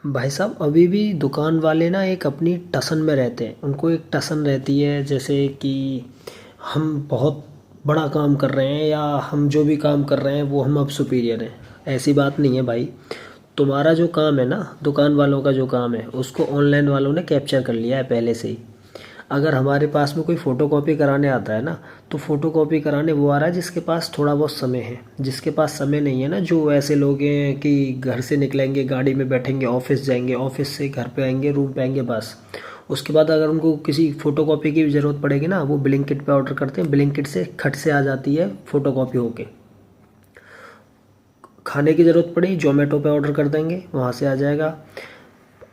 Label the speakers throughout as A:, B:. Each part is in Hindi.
A: भाई साहब अभी भी दुकान वाले ना एक अपनी टसन में रहते हैं। उनको एक टसन रहती है जैसे कि हम बहुत बड़ा काम कर रहे हैं या हम जो भी काम कर रहे हैं वो हम अब सुपीरियर हैं। ऐसी बात नहीं है भाई। तुम्हारा जो काम है ना, दुकान वालों का जो काम है उसको ऑनलाइन वालों ने कैप्चर कर लिया है पहले से ही। अगर हमारे पास में कोई फ़ोटोकॉपी कराने आता है ना, तो फ़ोटोकॉपी कराने वो आ रहा है जिसके पास थोड़ा बहुत समय है। जिसके पास समय नहीं है ना, जो ऐसे लोग हैं कि घर से निकलेंगे, गाड़ी में बैठेंगे, ऑफिस जाएंगे, ऑफिस से घर पे आएंगे, रूम पे आएंगे, बस। उसके बाद अगर उनको किसी फ़ोटोकॉपी की भी ज़रूरत पड़ेगी ना, वो ब्लिंकिट पे ऑर्डर करते हैं, ब्लिंकिट से खट से आ जाती है फ़ोटोकॉपी होके। खाने की ज़रूरत पड़ी, जोमेटो पे ऑर्डर कर देंगे, वहाँ से आ जाएगा।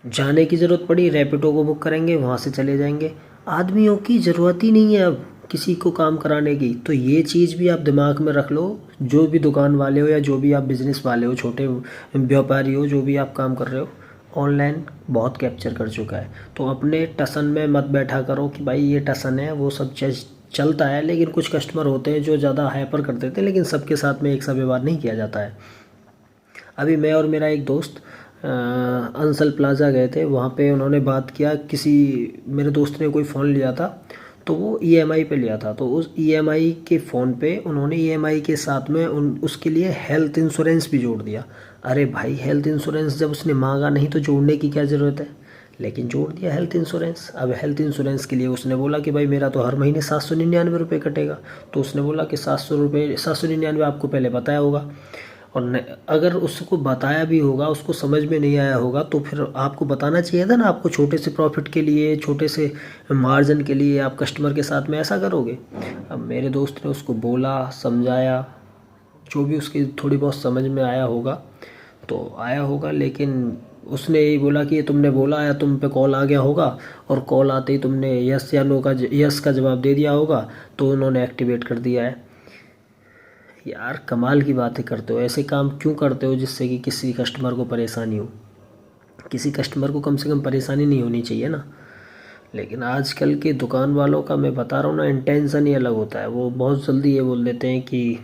A: जाने की ज़रूरत पड़ी, रैपिडो को बुक करेंगे, वहाँ से चले जाएंगे। आदमियों की ज़रूरत ही नहीं है अब किसी को काम कराने की। तो ये चीज़ भी आप दिमाग में रख लो। जो भी दुकान वाले हो या जो भी आप बिज़नेस वाले हो, छोटे व्यापारी हो, जो भी आप काम कर रहे हो, ऑनलाइन बहुत कैप्चर कर चुका है। तो अपने टसन में मत बैठा करो कि भाई ये टसन है, वो सब चीज़ चलता है। लेकिन कुछ कस्टमर होते हैं जो ज़्यादा हाइपर कर देते हैं, लेकिन सबके साथ में एक सा व्यवहार नहीं किया जाता है। अभी मैं और मेरा एक दोस्त अंसल प्लाज़ा गए थे। वहाँ पे उन्होंने बात किया, किसी मेरे दोस्त ने कोई फ़ोन लिया था, तो वो ईएमआई पे लिया था। तो उस ईएमआई के फ़ोन पे उन्होंने ईएमआई के साथ में उसके लिए हेल्थ इंश्योरेंस भी जोड़ दिया। अरे भाई, हेल्थ इंश्योरेंस जब उसने मांगा नहीं तो जोड़ने की क्या ज़रूरत है, लेकिन जोड़ दिया हेल्थ इंश्योरेंस। अब हेल्थ इंश्योरेंस के लिए उसने बोला कि भाई मेरा तो हर महीने 799 रुपये कटेगा। तो उसने बोला कि 700 रुपये, 799 आपको पहले बताया होगा। और अगर उसको बताया भी होगा, उसको समझ में नहीं आया होगा, तो फिर आपको बताना चाहिए था ना। आपको छोटे से प्रॉफिट के लिए, छोटे से मार्जिन के लिए आप कस्टमर के साथ में ऐसा करोगे। अब मेरे दोस्त ने उसको बोला, समझाया, जो भी उसकी थोड़ी बहुत समझ में आया होगा तो आया होगा। लेकिन उसने यही बोला कि ये तुमने बोला या तुम पे कॉल आ गया होगा, और कॉल आते ही तुमने यस या नो का यस का जवाब दे दिया होगा, तो उन्होंने एक्टिवेट कर दिया है। यार कमाल की बातें करते हो। ऐसे काम क्यों करते हो जिससे कि किसी कस्टमर को परेशानी हो। किसी कस्टमर को कम से कम परेशानी नहीं होनी चाहिए ना। लेकिन आजकल के दुकान वालों का मैं बता रहा हूँ ना, इंटेंशन ही अलग होता है। वो बहुत जल्दी ये बोल देते हैं कि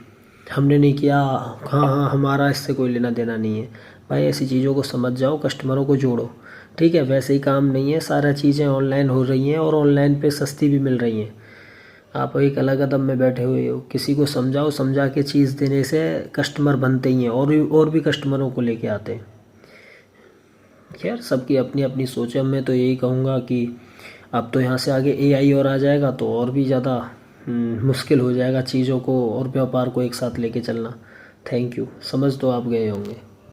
A: हमने नहीं किया, हाँ हाँ हमारा इससे कोई लेना देना नहीं है। भाई ऐसी चीज़ों को समझ जाओ, कस्टमरों को जोड़ो। ठीक है, वैसे ही काम नहीं है, सारा चीज़ें ऑनलाइन हो रही हैं और ऑनलाइन पे सस्ती भी मिल रही हैं। आप एक अलग कदम में बैठे हुए हो। किसी को समझाओ, समझा के चीज़ देने से कस्टमर बनते ही हैं, और भी कस्टमरों को लेके आते हैं। खैर, सबकी अपनी अपनी सोच है। मैं तो यही कहूँगा कि अब तो यहाँ से आगे एआई और आ जाएगा तो और भी ज़्यादा मुश्किल हो जाएगा चीज़ों को और व्यापार को एक साथ लेके चलना। थैंक यू, समझ तो आप गए होंगे।